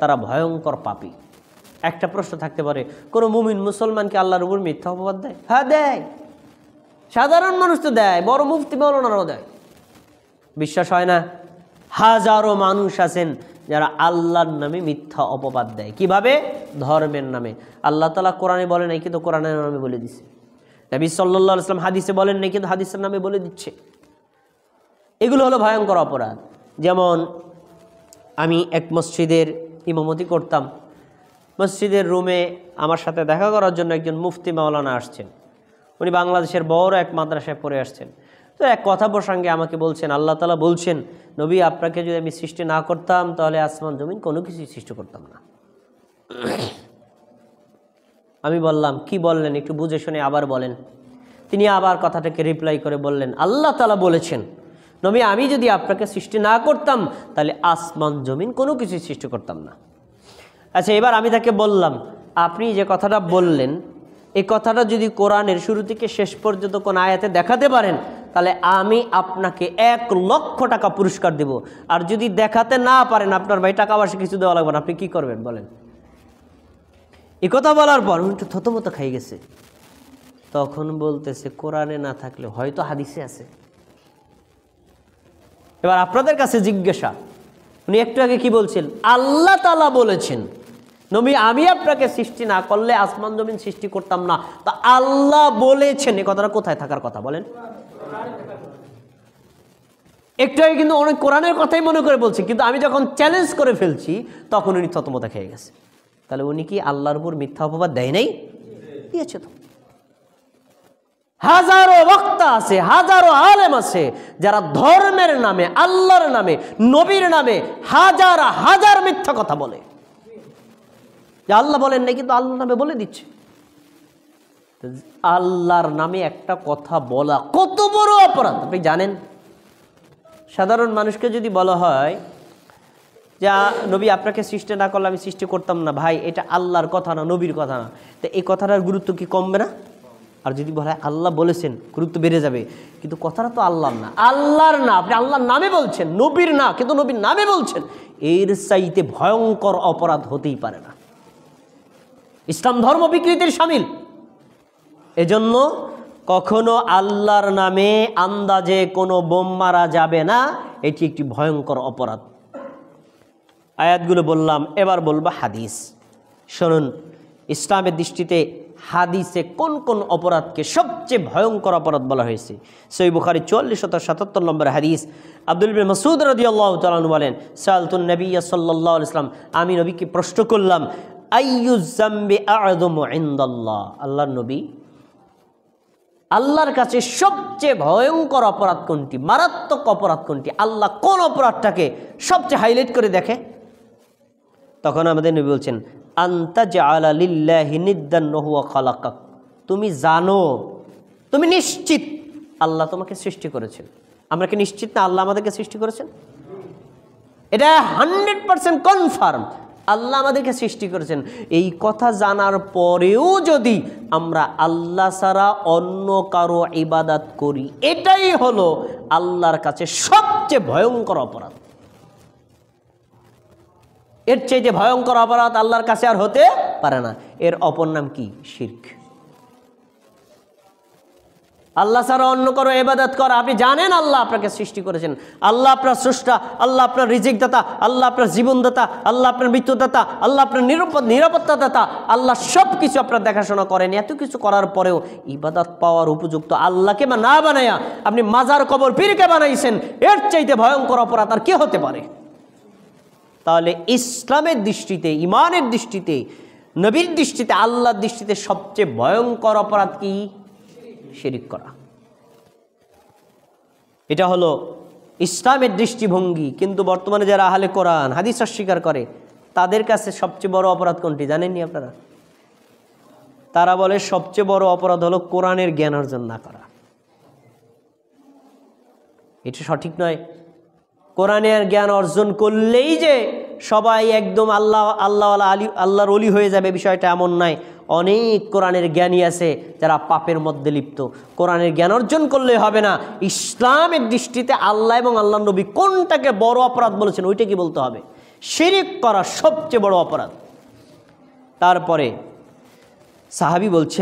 তারা ভয়ঙ্কর পাপী। একটা প্রশ্ন থাকতে পারে, কোনো মুমিন মুসলমানকে আল্লাহর উপর মিথ্যা অপবাদ দেয়? হ্যাঁ দেয়, সাধারণ মানুষ তো দেয়, বড় মুফতি মাওলানারাও দেয়। বিশ্বাস হয় না? হাজারো মানুষ আছেন যারা আল্লাহর নামে মিথ্যা অপবাদ দেয়। কিভাবে? ধর্মের নামে। আল্লাহ তাআলা কোরআনে বলে নাই, কিন্তু কোরআনের নামে বলে দিচ্ছে। নবী সাল্লাল্লাহু আলাইহি ওয়াসাল্লাম হাদিসে বলেন নাই, কিন্তু হাদিসের নামে বলে দিচ্ছে। এগুলো হলো ভয়ঙ্কর অপরাধ। যেমন আমি এক মসজিদের ইমামতি করতাম। মসজিদের রুমে আমার সাথে দেখা করার জন্য একজন মুফতি মাওলানা আসছেন। উনি বাংলাদেশের বড় এক মাদ্রাসায় পড়ে আসছেন। তো এক কথা প্রসঙ্গে আমাকে বলছেন, আল্লাহ তাআলা বলছেন, নবী আপনাকে যদি আমি সৃষ্টি না করতাম তাহলে আসমান জমিন কোনো কিছুই সৃষ্টি করতাম না। আমি বললাম, কি বললেন, একটু বুঝে শুনে আবার বলেন। তিনি আবার কথাটাকে রিপ্লাই করে বললেন, আল্লাহ তাআলা বলেছেন, নবী আমি যদি আপনাকে সৃষ্টি না করতাম তাহলে আসমান জমিন কোনো কিছুই সৃষ্টি করতাম না। আচ্ছা, এবার আমি তাকে বললাম, আপনি যে কথাটা বললেন এই কথাটা যদি কোরআনের শুরু থেকে শেষ পর্যন্ত কোন আয়াতে দেখাতে পারেন তাহলে আমি আপনাকে 1,00,000 টাকা পুরস্কার দেব। আর যদি দেখাতে না পারেন, আপনার ভাই টাকা পয়সা কিছু দেওয়া লাগবে না, আপনি কি করবেন বলেন? এই কথা বলার পর একটু থতমত খাই গেছে। তখন বলতেছে, কোরআনে না থাকলে হয়তো হাদিসে আছে। এবার আপনাদের কাছে জিজ্ঞাসা, উনি একটু আগে কি বলছেন? আল্লাহ তাআলা বলেছেন, নবী আমি আপনাকে সৃষ্টি না করলে আসমান জমিন সৃষ্টি করতাম না। তা আল্লাহ বলেছেন, এই কথাটা কোথায় থাকার কথা বলেন? একটু আগে কিন্তু অনেক কোরআনের কথাই মনে করে বলছে, কিন্তু আমি যখন চ্যালেঞ্জ করে ফেলছি তখন উনি থতমত খেয়ে গেছে। তাহলে উনি কি আল্লাহর উপর মিথ্যা অপবাদ দেয় নাই? দিয়েছে তো। হাজারো বক্তা আছে, হাজারো আলেম আছে যারা ধর্মের নামে, আল্লাহর নামে, নবীর নামে হাজার হাজার মিথ্যা কথা বলে। যে আল্লাহ বলেন নাই, কিন্তু আল্লাহর নামে বলে দিচ্ছে। আল্লাহর নামে একটা কথা বলা কত বড় অপরাধ আপনি জানেন? সাধারণ মানুষকে যদি বলা হয় যে নবী আপনাকে সৃষ্টি না করলে আমি সৃষ্টি করতাম না, ভাই এটা আল্লাহর কথা না, নবীর কথা না, তো এই কথাটার গুরুত্ব কি কমবে না? আর যদি বলা হয় আল্লাহ বলেছেন, গুরুত্ব বেড়ে যাবে। কিন্তু কথাটা তো আল্লাহর না, আল্লাহর না, আপনি আল্লাহর নামে বলছেন, নবীর না, কিন্তু নবীর নামে বলছেন। এর চাইতে ভয়ঙ্কর অপরাধ হতেই পারে না। ইসলাম ধর্ম বিকৃতির শামিল। এজন্য কখনো আল্লাহর নামে আন্দাজে কোনো বোম মারা যাবে না, এটি একটি ভয়ঙ্কর অপরাধ। আয়াতগুলো বললাম, এবার বলবো হাদিস। শুনুন, ইসলামের দৃষ্টিতে হাদিসে কোন কোন অপরাধকে সবচেয়ে ভয়ঙ্কর অপরাধ বলা হয়েছে। সহিহ বুখারী 4477 নম্বর হাদিস। আব্দুল ইবনে মাসউদ রাদিয়াল্লাহু তাআলা আনহু বলেন, সাআলতুন নবী সাল্লাল্লাহু আলাইহি ওয়াসাল্লাম, আমি নবীকে প্রশ্ন করলাম, আইয়ুয যামবি আ'যামু ইনদাল্লাহ, আল্লাহর নবী আল্লাহর কাছে সবচেয়ে ভয়ঙ্কর অপরাধ কোনটি, মারাত্মক অপরাধ কোনটি, আল্লাহ কোন অপরাধটাকে সবচেয়ে হাইলাইট করে দেখে? তখন আমাদের নবী বলছেন, আনতা জাআলা লিল্লাহি নিদ্দান ওয়া হুয়া খালাকাক, তুমি জানো, তুমি নিশ্চিত আল্লাহ তোমাকে সৃষ্টি করেছেন। আমরা কি নিশ্চিত না আল্লাহ আমাদেরকে সৃষ্টি করেছেন? এটা 100% কনফার্ম, আল্লাহ আমাদেরকে সৃষ্টি করেছেন। এই কথা জানার পরেও যদি আমরা আল্লাহ ছাড়া অন্য কারো ইবাদত করি, এটাই হলো আল্লাহর কাছে সবচেয়ে ভয়ঙ্কর অপরাধ। এর চাইতে ভয়ঙ্কর অপরাধ আল্লাহর কাছে আর হতে পারে না। এর অপর নাম কি? শিরক। আল্লাহ ছাড়া অন্য কারো ইবাদত করা। আপনি জানেন আল্লাহ আপনাকে সৃষ্টি করেছেন, আল্লাহ আপনার স্রষ্টা, আল্লাহ আপনার রিজিক দাতা, আল্লাহ আপনার জীবনদাতা, আল্লাহ আপনার মৃত্যুদাতা, আল্লাহ আপনার নিরাপত্তা দাতা, আল্লাহ সব কিছু আপনার দেখাশোনা করেন। এত কিছু করার পরেও ইবাদত পাওয়ার উপযুক্ত আল্লাহকে না বানায়া আপনি মাজার কবর পীরকে বানাইছেন, এর চাইতে ভয়ঙ্কর অপরাধ আর কি হতে পারে? তাহলে ইসলামের দৃষ্টিতে, ইমানের দৃষ্টিতে, নবীর দৃষ্টিতে, আল্লাহর দৃষ্টিতে সবচেয়ে ভয়ঙ্কর অপরাধ কি? শিরক করা। এটা হলো ইসলামের দৃষ্টিভঙ্গি। কিন্তু বর্তমানে যারা আহলে কোরআন হাদিস অস্বীকার করে, তাদের কাছে সবচেয়ে বড় অপরাধ কোনটি জানেননি আপনারা? তারা বলে সবচেয়ে বড় অপরাধ হলো কোরআনের জ্ঞান অর্জন না করা। এটা সঠিক নয়। কোরআনের জ্ঞান অর্জন করলেই যে সবাই একদম আল্লাহর ওলি হয়ে যাবে, বিষয়টা এমন নয়। অনেক কোরআনের জ্ঞানী আছে যারা পাপের মধ্যে লিপ্ত। কোরআনের জ্ঞান অর্জন করলে হবে না, ইসলামের দৃষ্টিতে আল্লাহ এবং আল্লাহ নবী কোনটাকে বড় অপরাধ বলেছেন ওইটা কি বলতে হবে। শিরিক করা সবচেয়ে বড় অপরাধ। তারপরে সাহাবী বলছে